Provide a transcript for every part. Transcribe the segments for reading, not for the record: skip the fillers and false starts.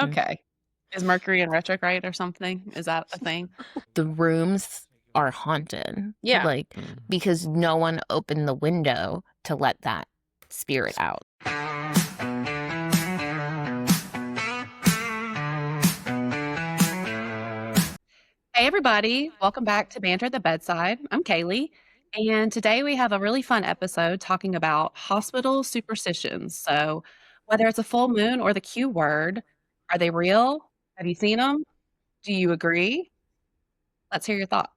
Okay. Is Mercury in retrograde or something? Is that a thing? The rooms are haunted. Yeah. Like, because no one opened the window to let that spirit out. Hey, everybody. Welcome back to Banter at the Bedside. I'm Kaylee. And today we have a really fun episode talking about hospital superstitions. So, whether it's a full moon or the Q word, are they real? Have you seen them? Do you agree? Let's hear your thoughts.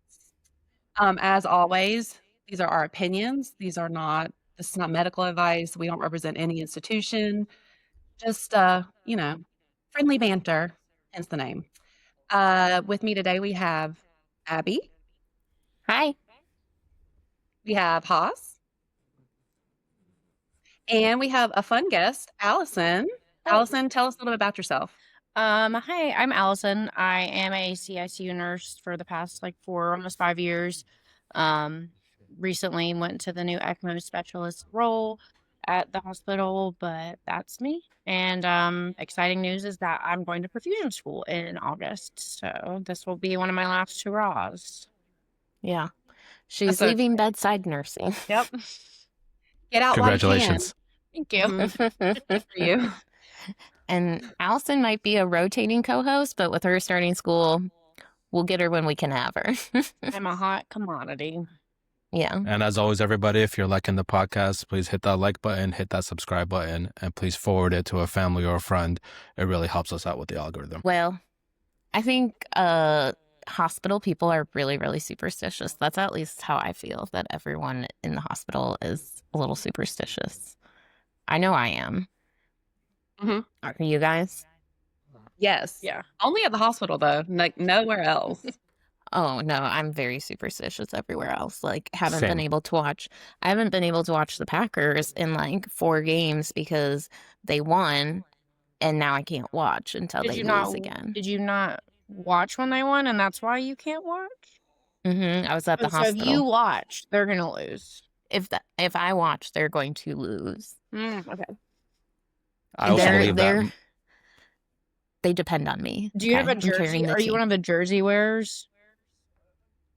As always, these are our opinions. This is not medical advice. We don't represent any institution. Just, friendly banter, hence the name. With me today, we have Abby. Hi. We have Haas. And we have a fun guest, Allison. Allison, tell us a little bit about yourself. Hi, I'm Allison. I am a CICU nurse for the past almost 5 years. Recently went to the new ECMO specialist role at the hospital, but that's me. And exciting news is that I'm going to perfusion school in August. So this will be one of my last hurrahs. Yeah. She's That's so leaving bedside nursing. Yep. Get out Congratulations. Thank you. while you can. Good for you. And Allison might be a rotating co-host, but with her starting school, we'll get her when we can have her. I'm a hot commodity. Yeah. And as always, everybody, if you're liking the podcast, please hit that like button, hit that subscribe button, and please forward it to a family or a friend. It really helps us out with the algorithm. Well, I think hospital people are really, really superstitious. That's at least how I feel, that everyone in the hospital is a little superstitious. I know I am. Mhm. Are you guys? Yes. Yeah. Only at the hospital, though. Nowhere else. Oh no, I'm very superstitious everywhere else. I haven't Same. been able to watch the Packers in 4 games because they won, and now I can't watch until they lose again. Did you not watch when they won, and that's why you can't watch? I was at the So hospital. if you watch, they're gonna lose. If I watch, they're going to lose. Okay. I also believe that. They depend on me. Do you have a I'm carrying jersey? the Are you team. one of the jersey wearers?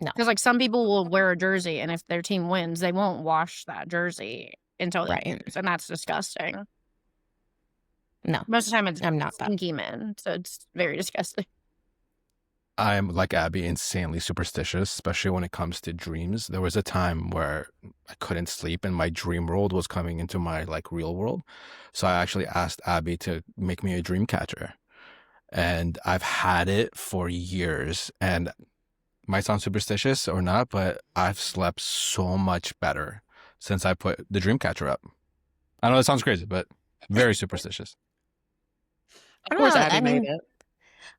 No. Because some people will wear a jersey, and if their team wins, they won't wash that jersey until they Right. lose, and that's disgusting. No, Most of the time, it's I'm not that. stinky men, so it's very disgusting. I'm like Abby, insanely superstitious, especially when it comes to dreams. There was a time where I couldn't sleep and my dream world was coming into my real world. So I actually asked Abby to make me a dream catcher. And I've had it for years, and might sound superstitious or not, but I've slept so much better since I put the dream catcher up. I know it sounds crazy, but very superstitious. Of course, No, Abby I made mean, it.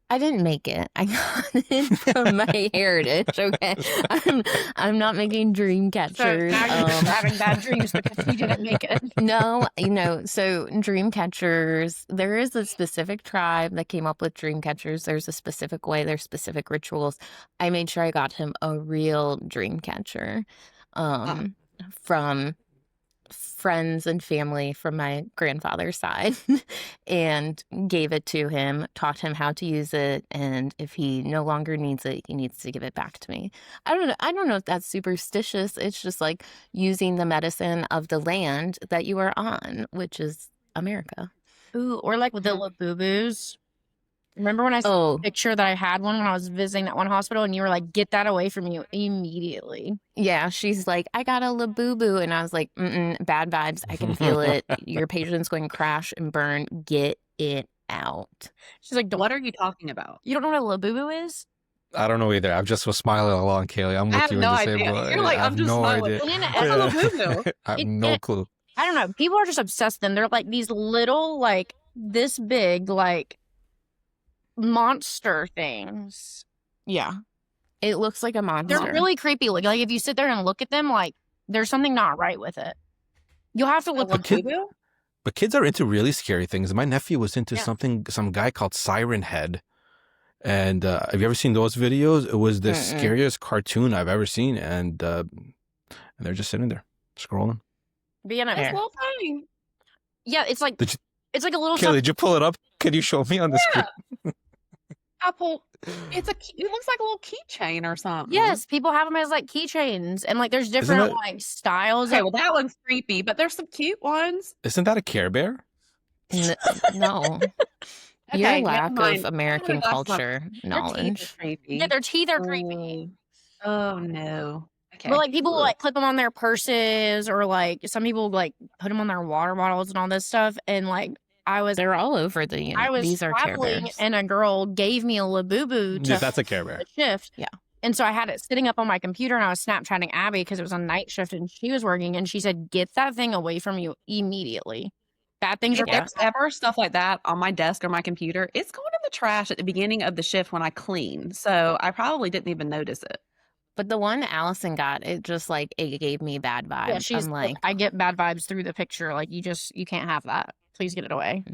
I didn't make it. I got it from my heritage. Okay, I'm not making dream So catchers. now you're just having bad dreams because you didn't make it. No, so dream catchers, there is a specific tribe that came up with dream catchers. There's a specific way, there's specific rituals. I made sure I got him a real dream catcher from friends and family from my grandfather's side and gave it to him, taught him how to use it, and if he no longer needs it, he needs to give it back to me. I don't know if that's superstitious. It's just using the medicine of the land that you are on, which is America. Ooh, or with the Labubu's. Remember when I saw a picture that I had one when I was visiting that one hospital, and you were like, "Get that away from you immediately." Yeah, she's like, "I got a Labubu," and I was like, "Bad vibes. I can feel it. Your patient's going to crash and burn. Get it out." She's like, What are you talking about? "You don't know what a Labubu is?" I don't know either. I just was smiling along, Kaylee. I'm I with have you no in the same idea. boat. You're like, I have I'm just no smiling. idea. What's a Labubu? I have no clue. I don't know. People are just obsessed with them. They're these little, this big, monster things. Yeah. It looks like a monster. They're really creepy. Like if you sit there and look at them, there's something not right with it. You'll have to look. But kids are into really scary things. My nephew was into some guy called Siren Head. And have you ever seen those videos? It was the scariest cartoon I've ever seen. And they're just sitting there scrolling. But yeah, no, It's a little tiny. yeah, it's It's like a little Kelly, did you pull it up? Could you show me on the screen? Apple. It looks like a little keychain or something. Yes, people have them as like keychains, and like there's Isn't different that like styles. Okay, Of well that one's creepy, but there's some cute ones. isn't that a Care Bear? No. Okay, Your never lack mind. of American That's not- culture Their teeth are knowledge. creepy. yeah, their teeth are creepy. Oh no. Okay. But like people will, like clip them on their purses, or like some people like put them on their water bottles and all this stuff. And like They're all over the unit. I was These are Care traveling, Bears. and a girl gave me a Labubu to Yeah, that's a Care Bear. the shift. Yeah. And so I had it sitting up on my computer, and I was Snapchatting Abby because it was on night shift and she was working, and she said, "Get that thing away from you immediately. Bad things If are there's ever stuff like that on my desk or my computer, it's going in the trash at the beginning of the shift when I clean. So I probably didn't even notice it. But the one Allison got, it just like it gave me bad vibes. Yeah, she's I'm like, like, I get bad vibes through the picture. Like you can't have that. Please get it away.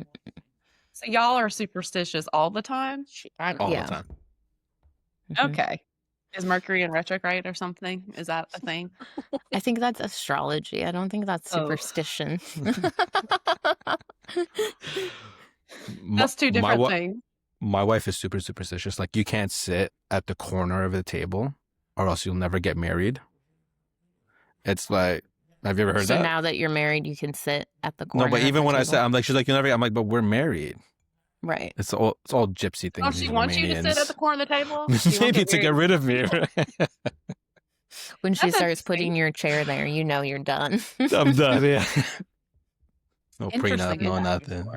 So y'all are superstitious all the time? I know. All Yeah. the time. mhm. Okay. Is Mercury in retrograde or something? Is that a thing? I think that's astrology. I don't think that's Oh. superstition. That's two different things. My wife is super superstitious. Like, you can't sit at the corner of the table or else you'll never get married. It's like, have you ever heard So that? now that you're married, you can sit at the corner. No, but of even the when I table. say, I'm like, she's like, you'll never. I'm like, but we're married. Right. It's all gypsy things. Oh, these she wants you to sit at the Romanians. corner of the table? She won't Maybe to get married? rid of me. When she That's starts putting your chair there, you know you're done. I'm done. Yeah. No Interesting. prenup, no Yeah. nothing.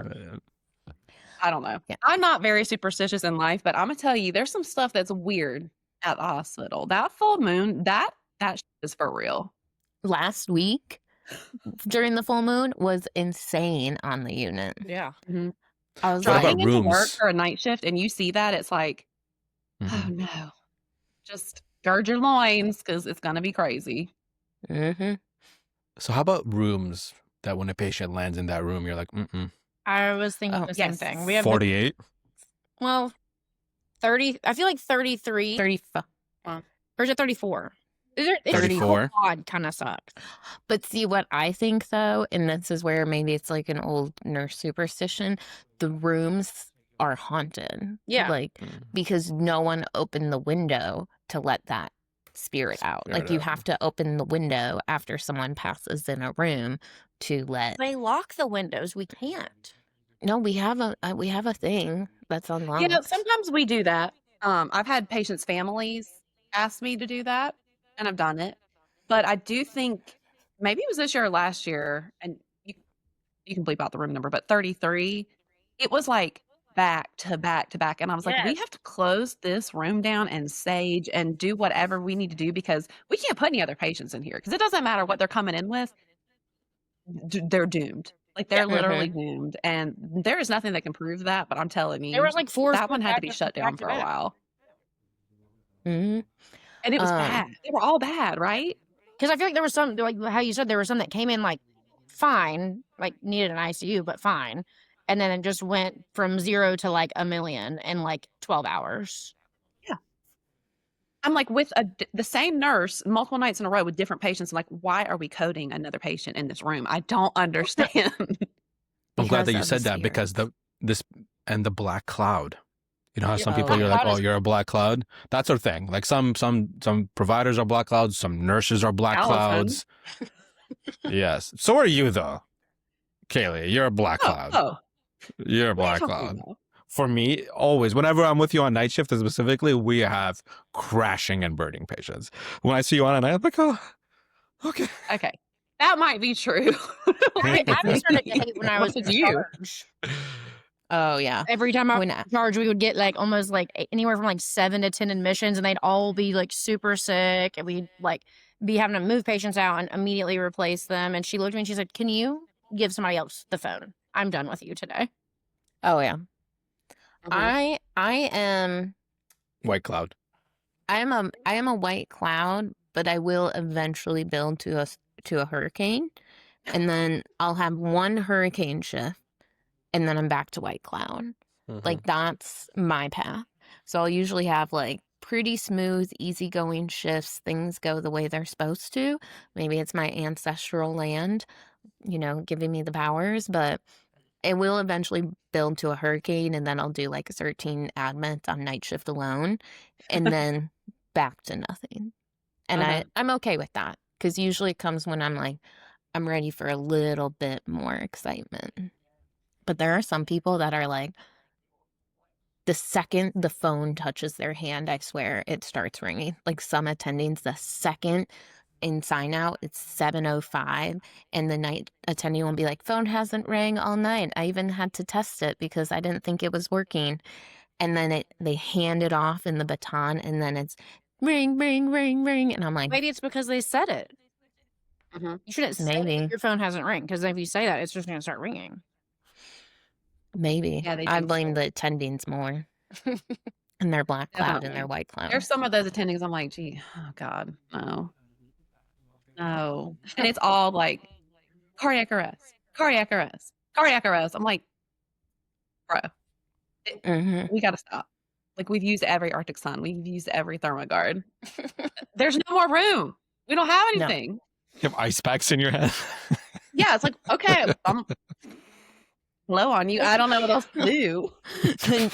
I don't know. Yeah. I'm not very superstitious in life, but I'm gonna tell you, there's some stuff that's weird at the hospital. That full moon, that shit is for real. Last week, during the full moon, was insane on the unit. Yeah. I was What like, about Driving into work rooms? for a night shift and you see that, it's like, oh Mhm. no, just gird your loins because it's gonna be crazy. mhm. So how about rooms that when a patient lands in that room, you're like, I was thinking Oh, the same yes. thing. We have 48? well, 30. I feel like 33. 35. Or is it 34? Is it? 34? Odd kind of sucks. But see what I think though, and this is where maybe it's like an old nurse superstition, the rooms are haunted. Yeah. Like because no one opened the window to let that spirit out. Spirit Like you out. have to open the window after someone passes in a room to let They lock the windows. We can't. No, we have a thing that's unlocked. Yeah, sometimes we do that. I've had patients' families ask me to do that, and I've done it. But I do think maybe it was this year or last year, and you can bleep out the room number, but 33, it was like back to back to back. And I was like, we Yes. have to close this room down and sage and do whatever we need to do because we can't put any other patients in here because it doesn't matter what they're coming in with. They're doomed. Like they're literally doomed. And there is nothing that can prove that. But I'm telling you, There was like four. that one had to be shut down for a while. Mhm. And it was Um, bad. They were all bad, right? Because I feel like there was some, like how you said, there was some that came in like fine, like needed an ICU, but fine. And then it just went from 0 to like 1,000,000 in like 12 hours. I'm like with the same nurse multiple nights in a row with different patients. I'm like, why are we coding another patient in this room? I don't understand. I'm glad because that you of the said that because the black cloud. You know how some Oh, people yeah. you're like, Cloud oh, is- you're a black cloud. That's our thing. Like some providers are black clouds, some nurses are black Allison. clouds. Yes, so are you though, Kaylee. You're a black cloud. Oh, You're a what are you black talking cloud. about? For me, always, whenever I'm with you on night shift, specifically, we have crashing and burning patients. When I see you on a night, I'm like, oh, okay. Okay. That might be true. I started to hate when I was What in did you? charge. Oh yeah. Every time I was When in charge, we would get like almost like anywhere from like 7 to 10 admissions, and they'd all be like super sick, and we'd like be having to move patients out and immediately replace them. And she looked at me and she said, "Can you give somebody else the phone? I'm done with you today." Oh yeah. Mhm. I am White cloud. I am a white cloud, but I will eventually build to a hurricane, and then I'll have one hurricane shift, and then I'm back to white cloud. Like that's my path. So I'll usually have like pretty smooth, easygoing shifts. Things go the way they're supposed to. Maybe it's my ancestral land, giving me the powers, but it will eventually build to a hurricane, and then I'll do like 13 admits on night shift alone, and then back to nothing. And Uh-huh. I'm okay with that because usually it comes when I'm like, I'm ready for a little bit more excitement. But there are some people that are like, the second the phone touches their hand, I swear it starts ringing. Like some attendings, the second in sign out, it's 7:05, and the night attending will be like, phone hasn't rang all night. I even had to test it because I didn't think it was working. And then they hand it off in the baton, and then it's ring, ring, ring, ring. And I'm like, Maybe it's because they said it. Mhm. You shouldn't say maybe, your phone hasn't ring, because if you say that, it's just going to start ringing. maybe. Yeah, they I jinx blame it. the attendings more and their black cloud and their Definitely. white cloud. There's some of those attendings I'm like, "Gee, oh god, no. No." And it's all like, "Cardiac arrest, cardiac arrest, cardiac arrest." I'm like, "Bro, Hmm. we gotta stop." Like, we've used every Arctic Sun, we've used every Thermoguard. There's no more room. We don't have No. anything. You have ice packs in your head. Yeah, it's like, okay, I'm low on you. I don't know what else to do.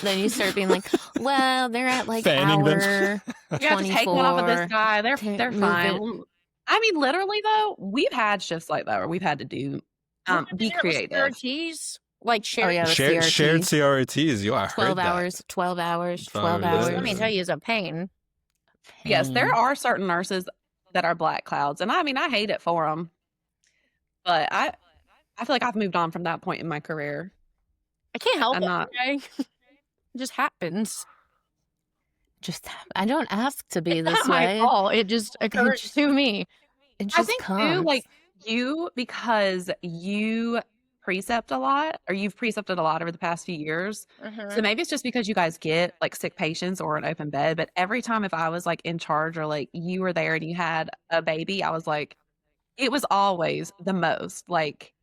Then you start being like, well, they're at like Fanning them. hour You have to take one off of this 24. guy. They're Move fine. it. Well, I mean, literally though, we've had shifts like that where we've had to do Have you be been there with creative. CRTs? Like Oh, shared. yeah, the Shared CRTs. CRTs. Yo, I 12 heard that. hours, 12 hours, 12 Oh, yeah. Let me hours. tell you, it's a pain. Yes, there Pain. are certain nurses that are black clouds, and I mean, I hate it for them, but I feel like I've moved on from that point in my career. I can't help I'm it. not. Okay? It just happens. Just, I don't ask to be It's this not my way. fault. It just occurred just- to me. It I just think too, comes. like you, because you precept a lot, or you've precepted a lot over the past few years. So maybe it's just because you guys get like sick patients or an open bed. But every time if I was like in charge or like you were there and you had a baby, I was like, it was always the most. Like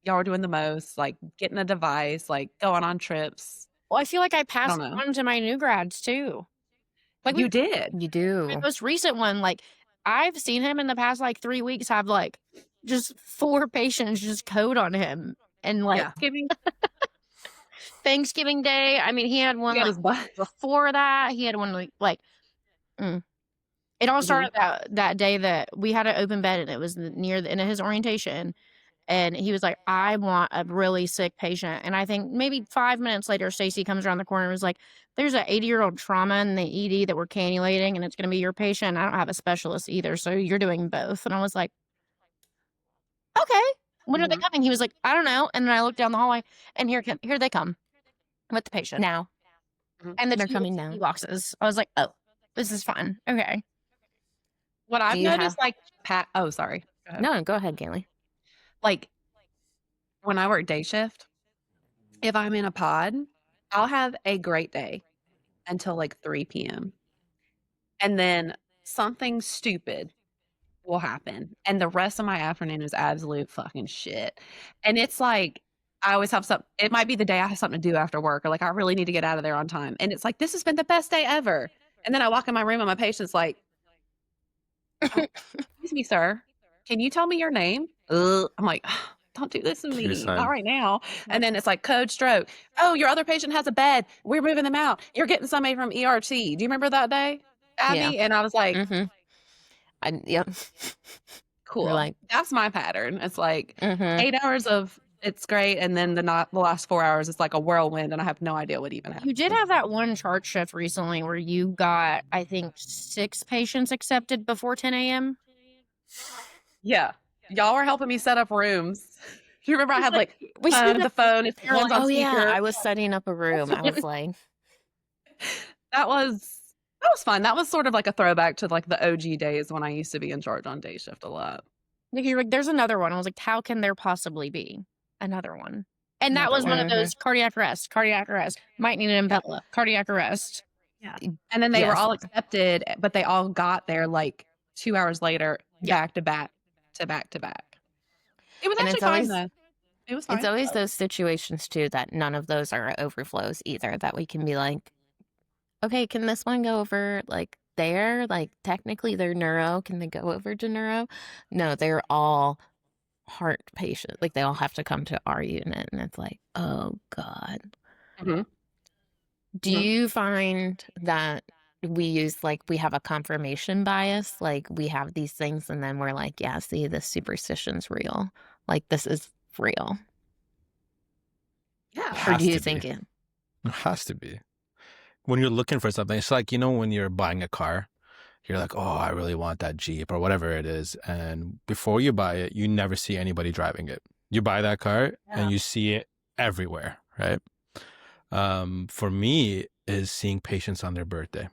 y'all were doing the most, like getting a device, like going on trips. Well, I feel like I I passed don't it know. on to my new grads too. Like You did. You my do. most recent one, like I've seen him in the past like 3 weeks have like just 4 patients just code on him. And like Yeah. Thanksgiving Day, I mean, he had He one got like his butt. before that. He had one it all Mhm. started that day that we had an open bed, and it was near the end of his orientation. And he was like, I want a really sick patient. And I think maybe 5 minutes later, Stacy comes around the corner and was like, there's an 80-year-old trauma in the ED that we're cannulating, and it's going to be your patient. I don't have a specialist either. So you're doing both. And I was like, okay. When are they Mhm. coming? He was like, I don't know. And then I looked down the hallway, and here they come with the patient. Now. And the They're 2 coming CT now. boxes. I was like, oh, this is fun. Okay. What Do I've you have? noticed, like, oh, sorry. Go ahead. No, go ahead, Gailey. Like, when I work day shift, if I'm in a pod, I'll have a great day until like 3 PM. And then something stupid will happen. And the rest of my afternoon is absolute fucking shit. And it's like, I always have something, it might be the day I have something to do after work, or like I really need to get out of there on time. And it's like, this has been the best day ever. And then I walk in my room and my patient's like, excuse me, sir, can you tell me your name? I'm like, don't do this to Your me, not son. right now. And then it's like code stroke. Oh, your other patient has a bed. We're moving them out. You're getting somebody from ERT. Do you remember that day, Yeah. Abby? And I was like, Mm-hmm. Yep. You're cool. like, That's my pattern. It's like mm-hmm. 8 hours of it's great, and then the last 4 hours is like a whirlwind, and I have no idea what even You happened. did have that one chart shift recently where you got, I think, 6 patients accepted before 10 a.m. Yeah, y'all were helping me set up rooms. Do you remember I It's had like, like we still the have phone, it's You're hands like, on Oh, yeah. speaker. I was setting up a room. I was like, That was fun. That was sort of like a throwback to like the OG days when I used to be in charge on day shift a lot. like, you're like, there's another one. I was like, how can there possibly be another one? And that Another was one one. of those cardiac arrest, might need an impella, cardiac arrest. Yeah. And then they were yes. all accepted, but they all got there like 2 hours later, Yeah. back to back to back to back. It was And actually it's fine always- though. It was fine. It's always those situations too that none of those are overflows either, that we can be like, okay, can this one go over like there? Like technically they're neuro. Can they go over to neuro? No, they're all heart patients. Like they all have to come to our unit. And it's like, Oh, God. Mhm, Do mhm. you find that we have a confirmation bias? Like, we have these things and then we're like, yeah, see, this superstition's real. Like, this is real. Yeah. Or do Has you to be. think it? It has to be. When you're looking for something, it's like, when you're buying a car, you're like, oh, I really want that Jeep or whatever it is. And before you buy it, you never see anybody driving it. You buy that car Yeah. and you see it everywhere, right? For me, is seeing patients on their birthday.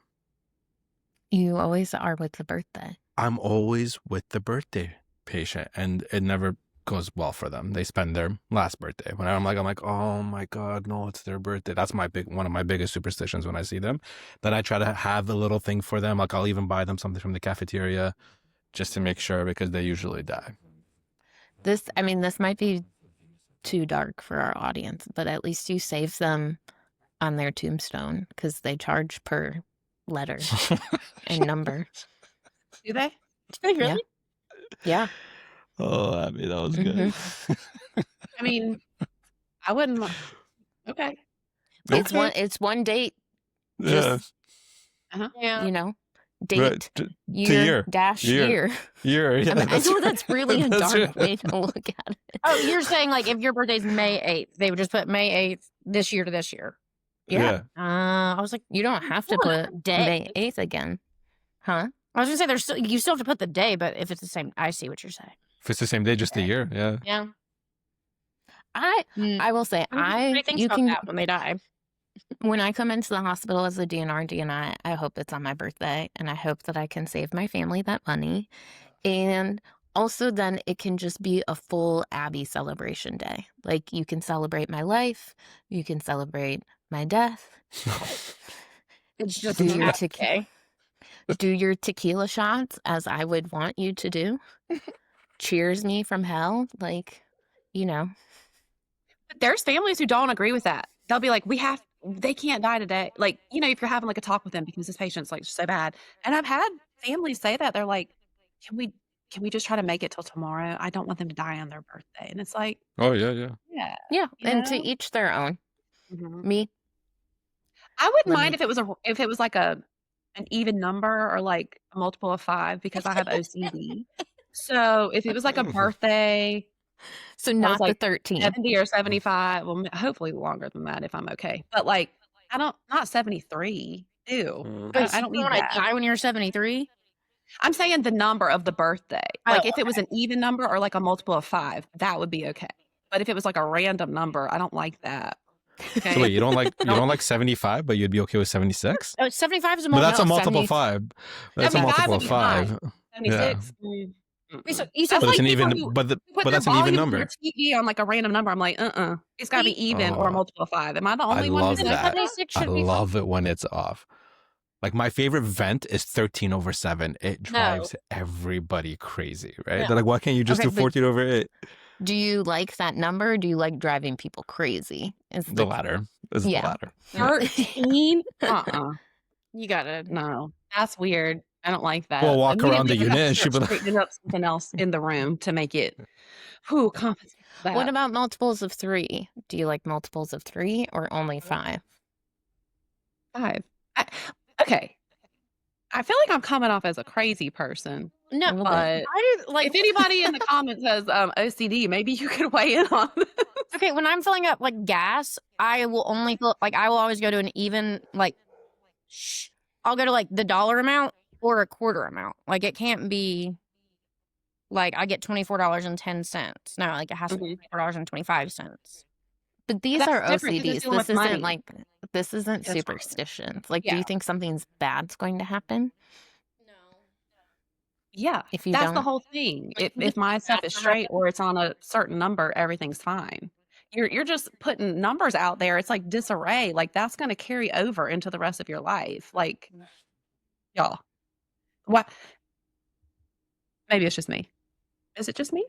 You always are with the birthday. I'm always with the birthday patient, and it never goes well for them. They spend their last birthday. When I'm like, oh my God, no, it's their birthday. That's one of my biggest superstitions when I see them. Then I try to have a little thing for them. Like I'll even buy them something from the cafeteria just to make sure, because they usually die. This might be too dark for our audience, but at least you save them on their tombstone because they charge per letter and number. Do they? Really? Yeah. Yeah. Oh, Abby, that was good. I mean, I wouldn't mi okay. Okay. It's one date, Yeah, just, Uh-huh. Yeah. right. date, To year, year, dash year, year. year. Yeah, I that's know right. that's really a That's dark right. way to look at it. Oh, you're saying like if your birthday's May 8th, they would just put May 8th this year to this year. Yeah. I was like, You don't have to still enough put day. May 8th again. Huh? I was gonna say you still have to put the day, but if it's the same, I see what you're saying. If it's the same day, just the year. Yeah. Yeah. I will say Everybody thinks you about can that when they die. when I come into the hospital as a DNR, I hope it's on my birthday and I hope that I can save my family that money. And also then it can just be a full Abby celebration day. Like you can celebrate my life, you can celebrate my death. It's just Do a your happy day. do your tequila shots as I would want you to do. Cheers me from hell, like, you know. But there's families who don't agree with that. They'll be like, they can't die today." Like, if you're having, like, a talk with them because this patient's, like, so bad. And I've had families say that. They're like, "Can we just try to make it till tomorrow? I don't want them to die on their birthday." And it's like, Oh yeah, yeah. yeah, Yeah, you and to know? each their own. Mhm. Me, I wouldn't let mind me if it was like an even number or, like, a multiple of 5 because I have OCD. So, if it was like a birthday So that was, not the like, 13. 70 or 75, well, hopefully longer than that if I'm okay. But, like, I don't not 73. Ew. I Wait, don't so I you don't don't need want to that. die when you're 73? I'm saying the number of the birthday. Oh, Like, if it was an even number or, like, a multiple of 5, that would be okay. But if it was, like, a random number, I don't like that. So Okay? wait, you don't like Don't 75, but you'd be okay with 76? oh, 75 is a But multiple. that's a No, multiple 70 5. That's a 75 multiple would of be fine. 5. Yeah. 76? Wait, so Mm-mm. you said That's But it's like an people even who but put their that's an even volume on their number. TV on, like, a random number. I'm like, "Uh-uh. It's gotta be even or a Oh, multiple of 5." Am I the I only one who love thinks that. that? 76 I should be fine. love it when it's off. Like my favorite vent is 13/7. It No. drives everybody crazy, right? No. They're like, why can't you just Okay, do but 14/8? do you like that number or do you like driving people crazy? Is The latter. This is the yeah. latter. 13? Uh-uh. You gotta. No. That's weird. I don't like Well, that. walk around Immediately, the I have to unit. She'll start be like, straightening up something else in the room to make it, compensate for What that. about multiples of 3? Do you like multiples of 3 or only 5? 5. Okay. I feel like I'm coming off as a crazy person, A No. little bit. but I do like. if anybody in the comments has, OCD, maybe you could weigh in on this. Okay, when I'm filling up like gas, I will only fill like I will always go to an even like. I'll go to like the dollar amount or a quarter amount. Like it can't be. Like I get $24.10. No, like it has to be Mhm. $24.25. But these That's are different 'cause you're OCDs. dealing with money. This isn't That's fine. superstitions. Like, do Yeah. you think something's bad's going to happen Yeah. if you That's the don't? whole thing. Like, If my stuff is that's what straight or it's on a certain number, everything's fine. You're just putting numbers out there. It's like disarray. Like, that's gonna carry over into the rest of your life. Like, y'all, what maybe it's just me. Is it just me?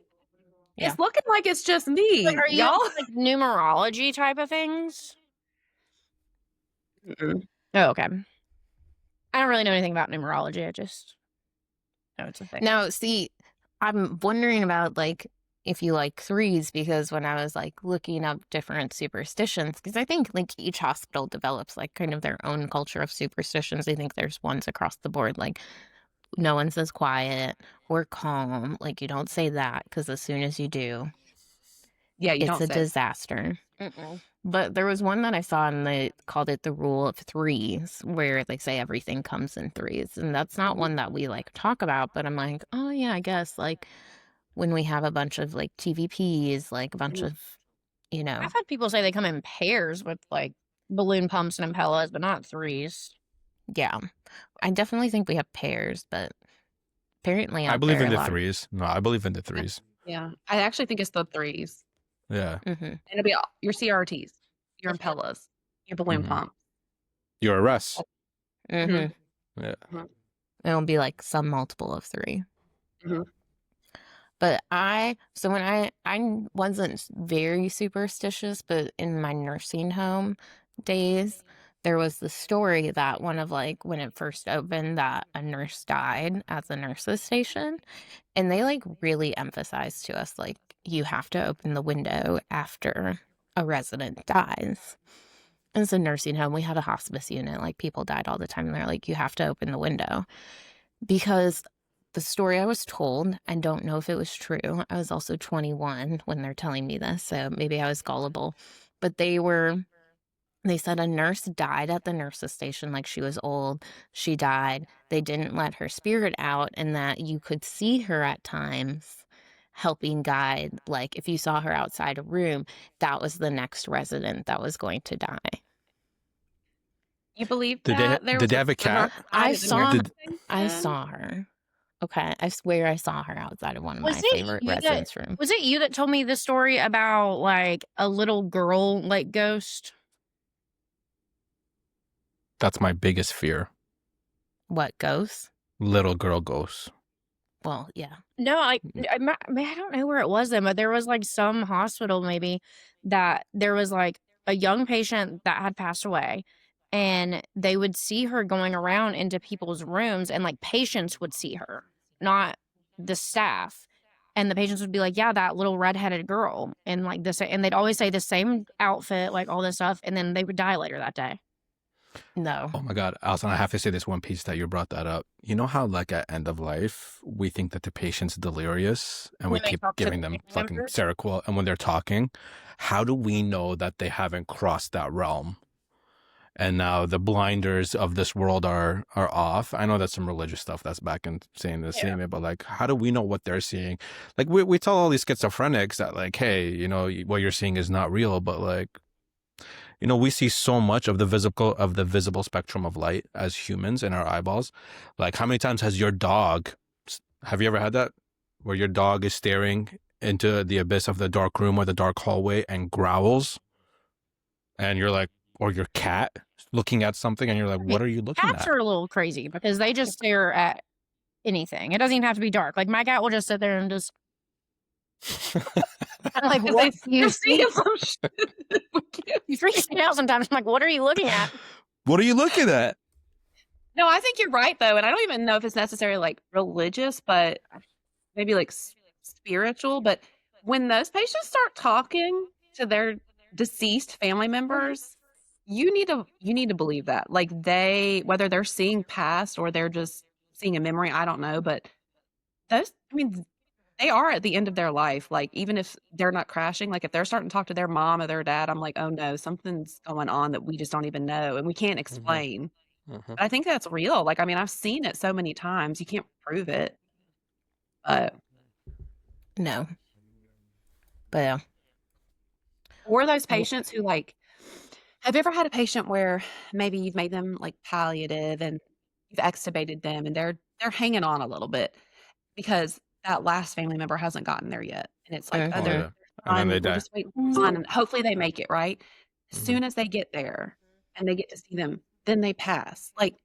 Yeah. It's looking like it's just me, Like, are you y'all. into, like numerology type of things? Mm-mm. Oh, okay. I don't really know anything about numerology. I just know it's a thing. Now, see, I'm wondering about like, if you like threes, because when I was like looking up different superstitions, because I think like each hospital develops like kind of their own culture of superstitions. I think there's ones across the board, like no one says quiet or calm. Like you don't say that because as soon as you do, Yeah, you it's don't a say. disaster. Mm-mm. But there was one that I saw and they called it the rule of threes, where they say everything comes in threes. And that's not one that we like talk about, but I'm like, oh yeah, I guess like when we have a bunch of like TVPs, like a bunch Mhm. of, you know, I've had people say they come in pairs with like balloon pumps and impellas, but not threes. yeah. I definitely think we have pairs, but apparently I out believe there in a the lot of, threes. No, I believe in the threes. Yeah, I actually think it's the threes. Yeah. mm-hmm, And it'll be all your CRTs, your Impellas, your balloon hmm pump. Your arrests. mm-hmm. Mhm, Yeah. mhm, It'll be like some multiple of three. mhm. But so when I wasn't very superstitious, but in my nursing home days, there was the story that one of like when it first opened that a nurse died at the nurses station, and they like really emphasized to us like you have to open the window after a resident dies. It's a nursing home. We had a hospice unit. Like people died all the time. And they're like, you have to open the window because the story I was told, I don't know if it was true. I was also 21 when they're telling me this, so maybe I was gullible. But they said a nurse died at the nurse's station, like she was old. She died. They didn't let her spirit out, and that you could see her at times helping guide. Like if you saw her outside a room, that was the next resident that was going to die. You believe Did they that? There did was they have a a nurse cat? that died I at the saw nursing Did I station? saw her. Okay, I swear I saw her outside of one of Was my it favorite you that residence rooms. was it you that told me the story about like a little girl like ghost? that's my biggest fear. What, ghosts? Little girl ghosts. Well, yeah. No, I don't know where it was then, but there was like some hospital maybe that there was like a young patient that had passed away, and they would see her going around into people's rooms, and like patients would see her, not the staff. And the patients would be like, "Yeah, that little redheaded girl," and like this, and they'd always say the same outfit, like all this stuff, and then they would die later that day. No. Oh my God, Alison, I have to say this one piece that you brought that up. You know how, like, at end of life, we think that the patient's delirious and we When they keep talk to the giving them family fucking members. Seroquel, and when they're talking, how do we know that they haven't crossed that realm? And now the blinders of this world are off. I know that's some religious stuff that's back in saying the same, but like, how do we know what they're seeing? Like, we tell all these schizophrenics that, like, hey, you know, what you're seeing is not real, but like, you know, we see so much of the visible spectrum of light as humans in our eyeballs. Like, how many times has your dog? Have you ever had that, where your dog is staring into the abyss of the dark room or the dark hallway and growls, and you're like, or your cat looking at something, and you're like, what Right. are you looking Cats at? are a little crazy because they just stare at anything. It doesn't even have to be dark. Like my cat will just sit there and just I'm like, 'Cause what do you they're see? seeing some shit that we can't You freaks me out sometimes. I'm like, what are you looking at? What are you looking at? No, I think you're right though, and I don't even know if it's necessarily like religious, but maybe like spiritual. But when those patients start talking to their deceased family members, you need to believe that. Like they, whether they're seeing past or they're just seeing a memory, I don't know. But those, I mean, they are at the end of their life. Like even if they're not crashing, like if they're starting to talk to their mom or their dad, I'm like, oh no, something's going on that we just don't even know and we can't explain. But I think that's real. Like, I mean, I've seen it so many times. You can't prove it. But No. But yeah. or those patients who like have you ever had a patient where maybe you've made them like palliative and you've extubated them and they're hanging on a little bit because that last family member hasn't gotten there yet. And it's like, oh, Oh Mm-hmm. they're yeah, and then they on, we're die. just waiting on and hopefully they make it, right? As Mhm. soon as they get there and they get to see them, then they pass. Like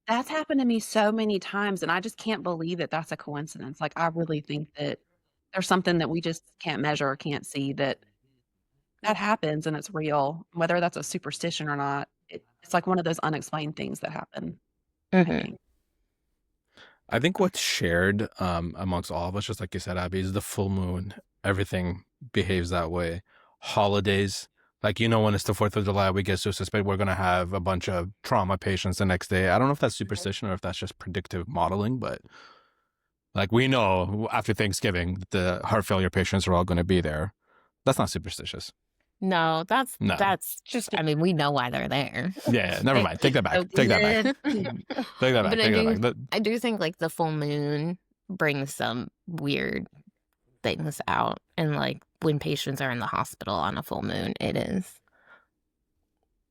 that's happened to me so many times, and I just can't believe that that's a coincidence. Like, I really think that there's something that we just can't measure or can't see that happens and it's real, whether that's a superstition or not. It's like one of those unexplained things that happen, I Mm-hmm. think. I think what's shared amongst all of us, just like you said, Abby, is the full moon everything behaves that way. Holidays, like, when it's the 4th of July, we get so suspect we're going to have a bunch of trauma patients the next day. I don't know if that's superstition or if that's just predictive modeling, but like we know after Thanksgiving, the heart failure patients are all going to be there. That's not superstitious. No, that's No. that's just. I mean, we know why they're there. Yeah, never mind. Take that back. So Take that back. good. Take that back. But Take that back. I do think like the full moon brings some weird things out, and like when patients are in the hospital on a full moon, it is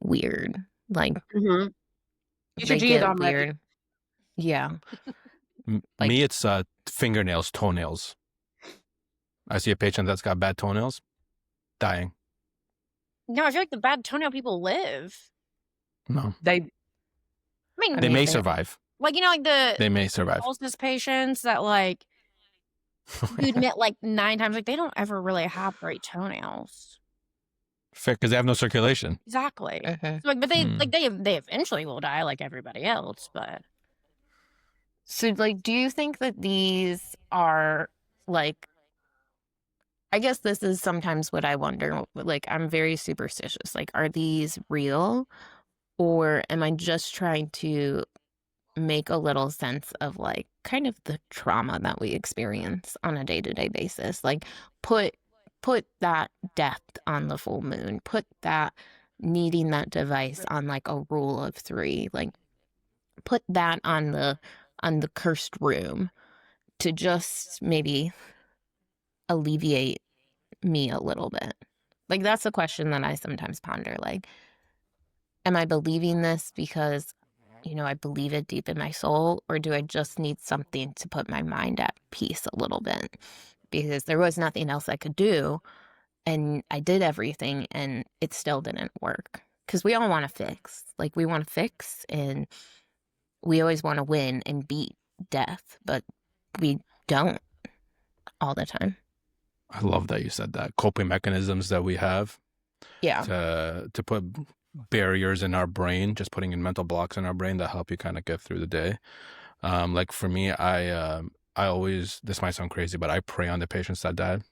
weird. Like Mhm. Get your they get geodon ready. weird. Yeah, like Me, it's fingernails, toenails. I see a patient that's got bad toenails, dying. No, I feel like the bad toenail people live. No, They I mean, they may survive. like, like They the may survive. dialysis patients that like you admit like 9 times, like they don't ever really have great toenails. Fair, because they have no circulation. Exactly. Mhm. So, like, but they Hmm. like they eventually will die like everybody else. But So, like, do you think that these are like? I guess this is sometimes what I wonder. Like, I'm very superstitious. Like, are these real, or am I just trying to make a little sense of like kind of the trauma that we experience on a day-to-day basis? Like, put that death on the full moon. Put that needing that device on like a rule of 3. Like, put that on the cursed room to just maybe alleviate me a little bit. Like, that's a question that I sometimes ponder. Like, am I believing this because, I believe it deep in my soul, or do I just need something to put my mind at peace a little bit? Because there was nothing else I could do, and I did everything, and it still didn't work. Because we all want to fix. Like, we want to fix, and we always want to win and beat death, but we don't all the time. I love that you said that. Coping mechanisms that we have Yeah. to put barriers in our brain, just putting in mental blocks in our brain that help you kind of get through the day. Like for me, I always, this might sound crazy, but I pray on the patients that died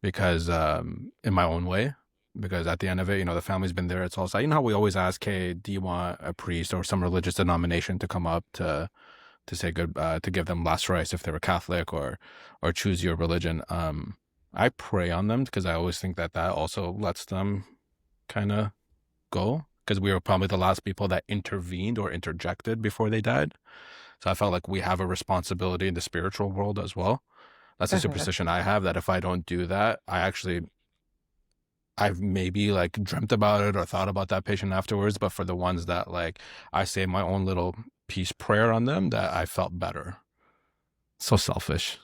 because in my own way. Because at the end of it, the family's been there. It's all like, how we always ask, hey, do you want a priest or some religious denomination to come up to say good, to give them last rites if they were Catholic or choose your religion. I pray on them because I always think that also lets them kind of go, because we were probably the last people that intervened or interjected before they died. So I felt like we have a responsibility in the spiritual world as well. That's a superstition I have, that if I don't do that, I've maybe like dreamt about it or thought about that patient afterwards. But for the ones that like I say my own little peace prayer on them, that I felt better. So selfish.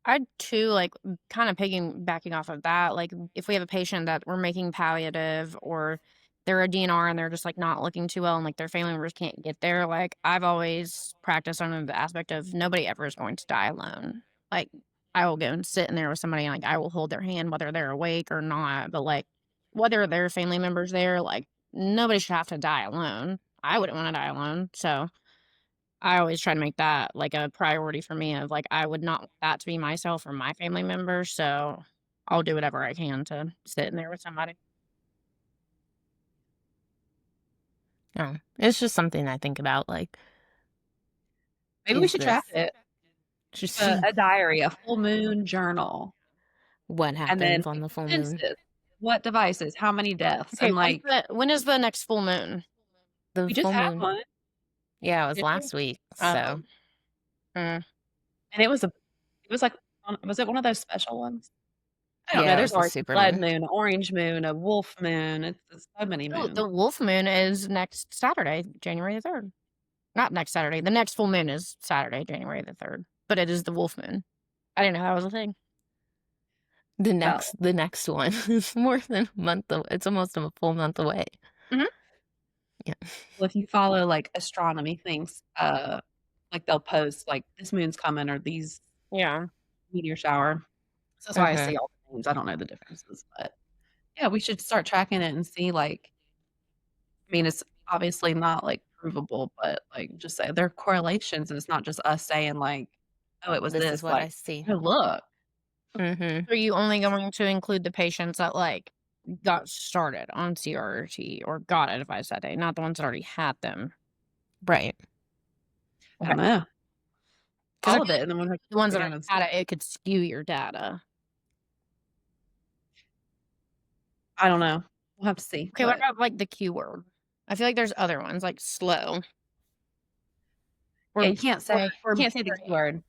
I too like kind of piggybacking off of that. Like if we have a patient that we're making palliative or they're a DNR and they're just like not looking too well and like their family members can't get there, like I've always practiced on the aspect of nobody ever is going to die alone. Like I will go and sit in there with somebody and like I will hold their hand whether they're awake or not. But like whether their family members there, like nobody should have to die alone. I wouldn't want to die alone. So I always try to make that like a priority for me of like I would not want that to be myself or my family members. So I'll do whatever I can to sit in there with somebody. No, it's just something I think about. Like, maybe we is should track this it. just A diary, a full moon journal, what and then happens on the full moon? expenses, what devices, how many deaths, Okay, and like when is the next full moon? The we just full had moon. one, Yeah, it was didn't we? last week. Oh. So And it was like was it one of those special ones? I don't know. yeah, it There's was a always a super blood moon. moon, an orange moon, a wolf moon. It's so many Oh, moons. the wolf moon is next Saturday, January the 3rd. Not next Saturday. The next full moon is Saturday, January the 3rd. But it is the wolf moon. I didn't know that was a thing. The Well, next one is more than a month. It's almost a full month away. Mhm. Yeah. well, if you follow like astronomy things, like they'll post like this moon's coming or these Yeah. meteor shower. So that's why I Mhm. see all the names. I don't know the differences, but yeah, we should start tracking it and see like. I mean, it's obviously not like provable, but like just say there are correlations, and it's not just us saying like, "Oh, it was This is this." what Like, I see. oh, look. Mhm. Are you only going to include the patients that, like, got started on CRT or got advice that day, not the ones that already had them? Right. I Okay. don't know. 'Cause I All of feel it, like and then when the ones that again, already it's had it, it could skew your data. I don't know. We'll have to see, Okay, what but about, like, the Q word? I feel like there's other ones, like slow yeah, or you or can't say the boring. keyword.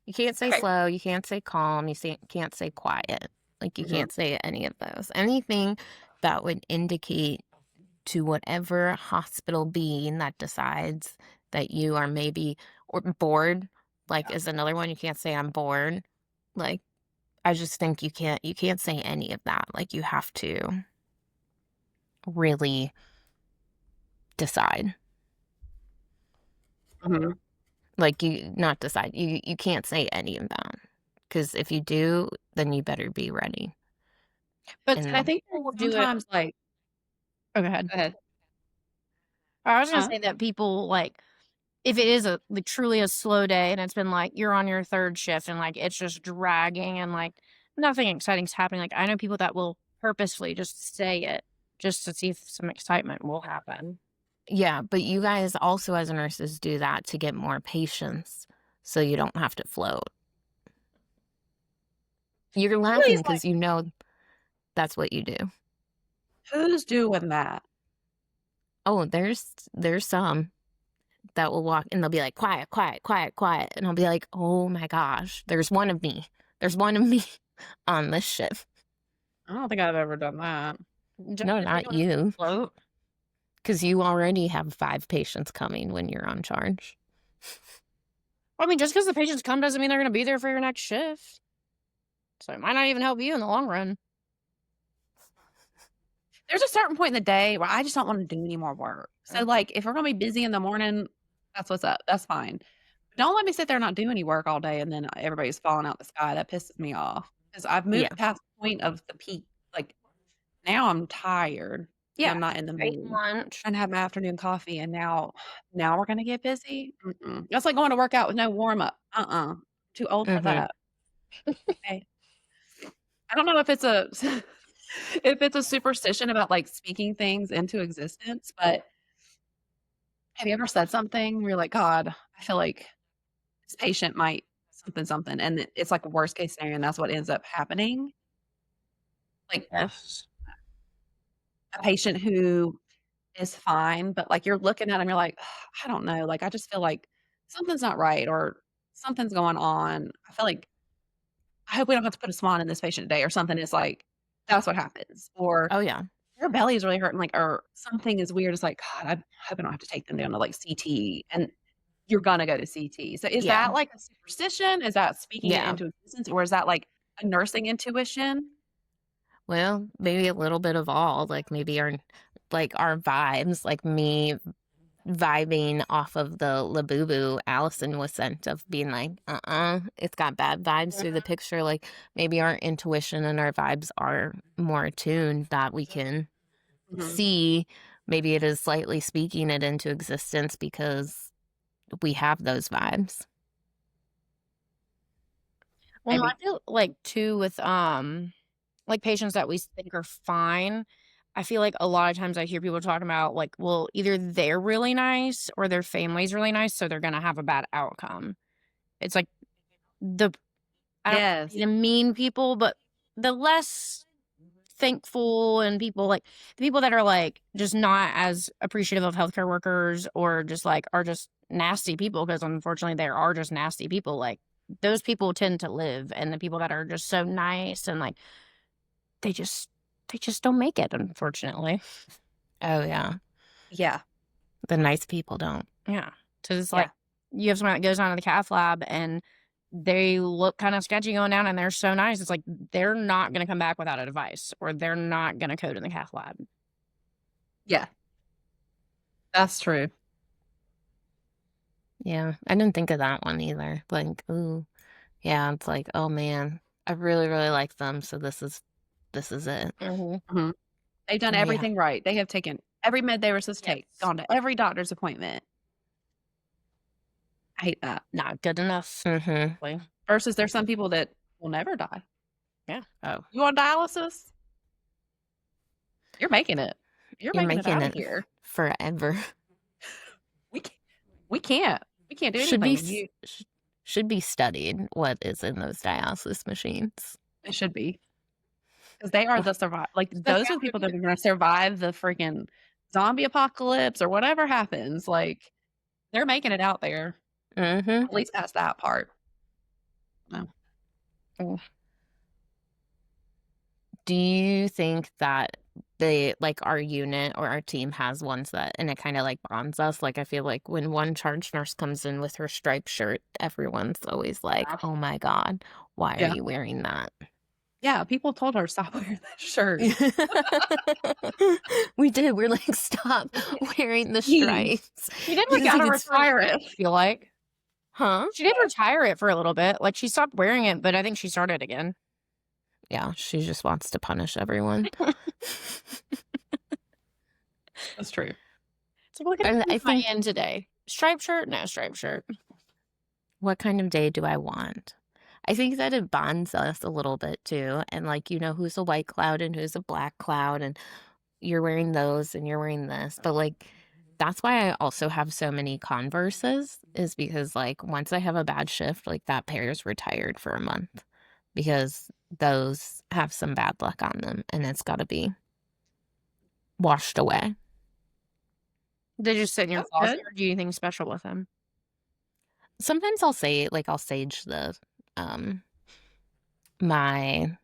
You can't say Okay. slow, you can't say calm, can't say quiet. Like, you Mhm. can't say any of those. Anything that would indicate to whatever hospital being that decides that you are maybe or bored, like, is another one. You can't say, "I'm bored." Like, I just think you can't say any of that. Like, you have to really decide. Mhm. Like, you not decide. You can't say any of that because if you do, then you better be ready. But And I And think people that do it. sometimes, like Oh, go ahead. go ahead. I was gonna Huh? say that people, like, if it is a like, truly a slow day and it's been, like, you're on your 3rd shift and, like, it's just dragging and, like, nothing exciting's happening, like, I know people that will purposefully just say it just to see if some excitement will happen. yeah, but you guys also as nurses do that to get more patients so you don't have to float. You're laughing Somebody's like, because you know that's what you do. "Who's doing that?" Oh, there's some that will walk and they'll be like, "Quiet, quiet, quiet, quiet," and I'll be like, "Oh my gosh, there's one of me. There's one of me on this shift." I don't think I've ever done that. Just No, 'cause they not don't have to you, float. because you already have 5 patients coming when you're on charge. I mean, just because the patients come doesn't mean they're gonna be there for your next shift. So it might not even help you in the long run. There's a certain point in the day where I just don't wanna do any more work. So, Mhm. like, if we're gonna be busy in the morning, that's what's up, that's fine. Don't let me sit there and not do any work all day and then everybody's falling out the sky, that pisses me off because 'cause I've Yeah. moved past the point of the peak, like, now I'm tired and Yeah. I'm not in the Ate mood. lunch. And have my afternoon coffee, and now we're gonna get busy? Mm-mm. That's like going to work out with no warm up. Too old for Mhm. that. Okay. I don't know if it's a if it's a superstition about, like, speaking things into existence, but have you ever said something where you're like, "God, I feel like this patient might something, something," and it's like a worst case scenario, and that's what ends up happening? Like, Yes. a patient who is fine, but, like, you're looking at 'em, you're like, "I don't know, like, I just feel like something's not right or something's going on. I feel like I hope we don't have to put a swan in this patient today," or something is like that's what happens. Or Oh, yeah. your belly is really hurting, like, or something is weird. It's like, "God, I hope I don't have to take them down to, like, CT," and you're gonna go to CT. So is Yeah. that like a superstition? Is that speaking it Yeah. into existence, or is that like a nursing intuition? Well, maybe a little bit of all, like, maybe our vibes, like me vibing off of the Labubu Allison was sent of being like, it's got bad vibes through the picture. Like, maybe our intuition and our vibes are more attuned that we can Mhm. see. Maybe it is slightly speaking it into existence because we have those vibes. Well, no, I Maybe. feel like too with, like, patients that we think are fine, I feel like a lot of times I hear people talking about, like, well, either they're really nice or their family's really nice, so they're gonna have a bad outcome. It's like the I don't wanna say Yes. the mean people, but the less thankful and people like the people that are, like, just not as appreciative of healthcare workers or just, like, are just nasty people because unfortunately there are just nasty people, like, those people tend to live, and the people that are just so nice and, like, they just they just don't make it, unfortunately. Oh, yeah. Yeah. The nice people don't. Yeah, 'cause it's Yeah. like, you have someone that goes down to the cath lab, and they look kinda sketchy going down, and they're so nice, it's like, they're not gonna come back without a device, or they're not gonna code in the cath lab. Yeah. That's true. Yeah. I didn't think of that one either. Like, ooh. Yeah, it's like, oh man, I really, really like them. So this is it. Mhm. Mhm. They've done Yeah. everything right. They have taken every med they were supposed to take, Yes. gone to every doctor's appointment. I hate that. Not good enough. Mm-hmm. Like, Versus there's some people that will never die. Yeah. Oh, You on dialysis? You're making it. You're you're making it making out of it here. forever. We can't we can't. We can't do Should be anything. s- sh- should be studied what is in those dialysis machines. It should be, because they are Wha- the like, So those are the people that are gonna survive the freaking zombie apocalypse or whatever happens, like, they're making it out there, Mhm. at least past that part. No. mm, Do you think that our unit or our team has ones that, and it kind of like bonds us? Like, I feel like when one charge nurse comes in with her striped shirt, everyone's always like, Yeah. oh my God, why are Yeah. you wearing that? Yeah, people told her, "Stop wearing that shirt." We did. We're like, stop wearing the Please. stripes. she did We Because gotta like it's, retire it. I feel like. huh? She did retire it for a little bit. Like, she stopped wearing it, but I think she started again. Yeah, she just wants to punish everyone. That's true. So we're gonna And I choose my think, end today. Striped shirt? No striped shirt. what kind of day do I want? I think that it bonds us a little bit too. And like, who's a white cloud and who's a black cloud, and you're wearing those and you're wearing this. But like, that's why I also have so many Converses, is because like once I have a bad shift, like that pair is retired for a month because those have some bad luck on them and it's got to be washed away. They just sit in your That's closet, good. or do anything special with them? Sometimes I'll sage the um my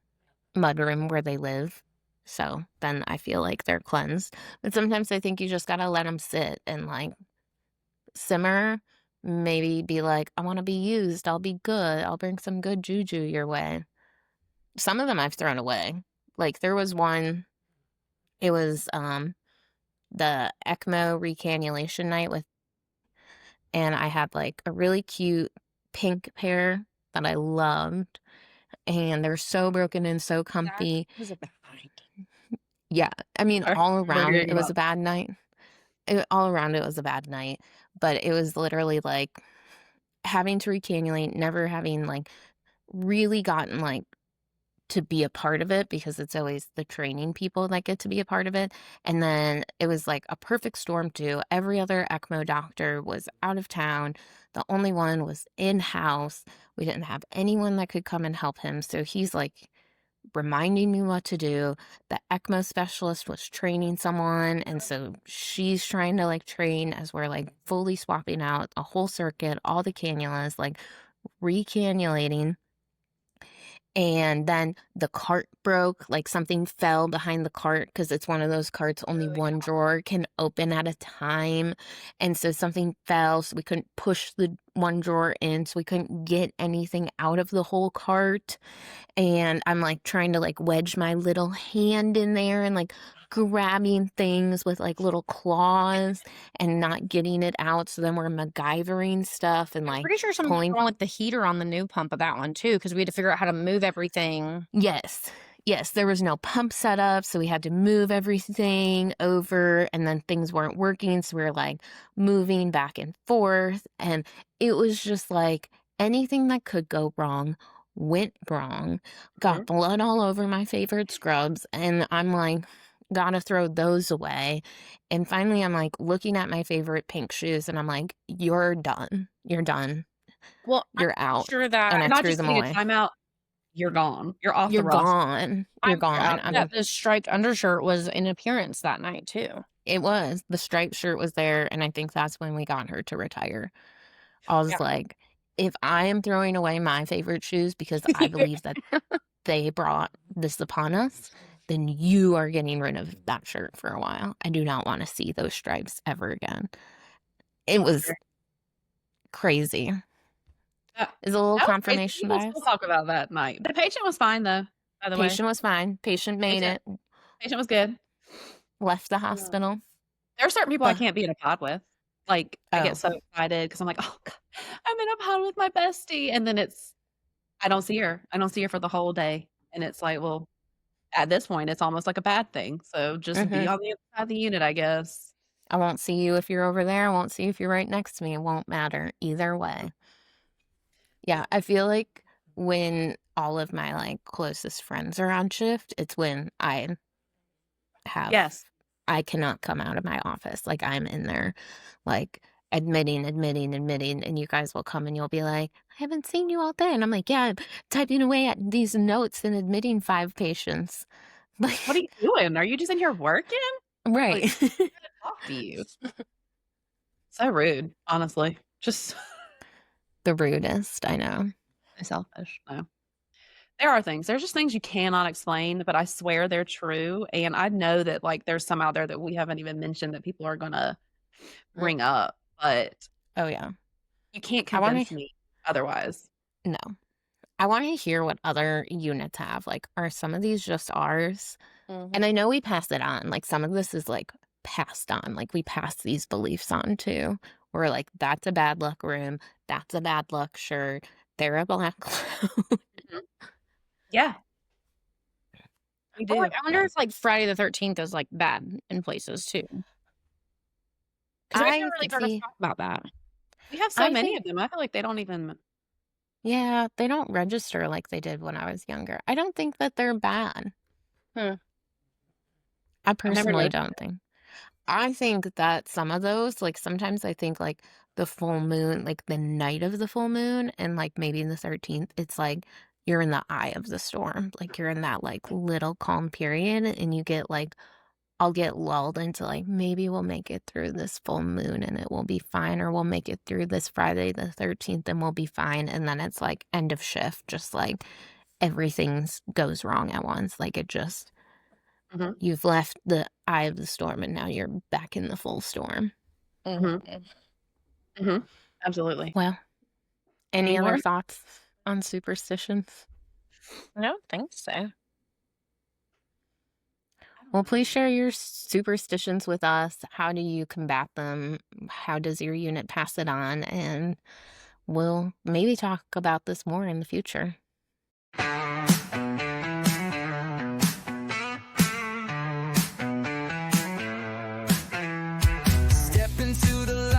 mudroom where they live. So then I feel like they're cleansed. But sometimes I think you just gotta let them sit and like simmer. Maybe be like, I want to be used. I'll be good. I'll bring some good juju your way. Some of them I've thrown away. Like there was one. It was the ECMO recannulation night with, and I had like a really cute pink pair that I loved, and they're so broken and so That comfy. was a bad night. Yeah, I mean, I all remember around hearing it was about a bad night. All around it was a bad night, but it was literally like having to recannulate, never having like really gotten like to be a part of it, because it's always the training people that get to be a part of it. And then it was like a perfect storm too. Every other ECMO doctor was out of town. The only one was in-house. We didn't have anyone that could come and help him. So he's like reminding me what to do. The ECMO specialist was training someone, and so she's trying to like train as we're like fully swapping out a whole circuit, all the cannulas, like recannulating. And then the cart broke, like something fell behind the cart, because it's one of those carts only one drawer can open at a time. And so something fell, so we couldn't push the one drawer in, so we couldn't get anything out of the whole cart. And I'm like trying to like wedge my little hand in there and like grabbing things with like little claws and not getting it out. So then we're MacGyvering stuff and I'm like pretty sure something's pulling. wrong with the heater on the new pump of that one too, because we had to figure out how to move everything. Yes. Yes, there was no pump set up, so we had to move everything over, and then things weren't working, so we were like moving back and forth, and it was just like anything that could go wrong went wrong. Got Mhm. blood all over my favorite scrubs, and I'm like, gotta throw those away. And finally, I'm like looking at my favorite pink shoes, and I'm like, you're done. You're done. Well, I'm You're out. sure And that I Not threw just them getting a away. timeout, you're gone. You're off the You're roster. gone. You're I'm gone. out. that the striped undershirt was in appearance that night too. It was. The striped shirt was there, and I think that's when we got her to retire. I was Yeah. like, if I am throwing away my favorite shoes because I believe that they brought this upon us, then you are getting rid of that shirt for a while. I do not want to see those stripes ever again. It was crazy. Is a little That was crazy. confirmation People still bias. talk about that night. The patient was fine though, by the way. Patient was fine. Patient made Patient it. patient was good. Left the hospital. There are certain people I But can't be in a pod with. Like, I get oh, so excited because I'm like, "Oh, God, I'm in a pod with my bestie," and then I don't see her. I don't see her for the whole day, and it's like, well, at this point, it's almost like a bad thing, so just be mhm. on the other side of the unit, I guess. I won't see you if you're over there. I won't see you if you're right next to me. It won't matter either way. Yeah, I feel like when all of my, like, closest friends are on shift, it's when have Yes. I cannot come out of my office, like, I'm in there, like, admitting, and you guys will come and you'll be like, "I haven't seen you all day," and I'm like, "Yeah, I'm typing away at these notes and admitting 5 patients." What are Like you doing? Are you just in here working? right. Like, I gotta talk to you. So rude, honestly. Just The rudest, I know. so selfish. No. There are things. There's just things you cannot explain, but I swear they're true, and I know that, like, there's some out there that we haven't even mentioned that people are gonna Mm, bring up, but oh, yeah. you can't I wanna convince me otherwise. no. I wanna hear what other units have, like, are some of these just ours? And Mhm. I know we pass it on, like, some of this is, like, passed on, like, we pass these beliefs on too. We're like, "That's a bad luck room, that's a bad luck shirt, they're a black cloud." Mhm. Yeah, we But, like, do. I wonder if, like, Friday the 13th is, like, bad in places too, because we've I never really heard us see, talk about that. We have so I many think of them, I feel like they don't even yeah, they don't register like they did when I was younger. I don't think that they're bad. Hmm. I I've never personally noticed don't it. think. I think that some of those, like, sometimes I think, like, the full moon, like, the night of the full moon and, like, maybe the 13th, it's like you're in the eye of the storm. Like, you're in that, like, little calm period, and you get, like I'll get lulled into, like, maybe we'll make it through this full moon and it will be fine, or we'll make it through this Friday the 13th and we'll be fine, and then it's, like, end of shift, just, like, everything's goes wrong at once. Like, it just Mhm, you've left the eye of the storm and now you're back in the full storm. mhm, Mhm. mhm. Absolutely. Well, any Any other more? thoughts on superstitions? I don't think so. I don't Well, know. please share your superstitions with us. How do you combat them? How does your unit pass it on? And we'll maybe talk about this more in the future. Step into the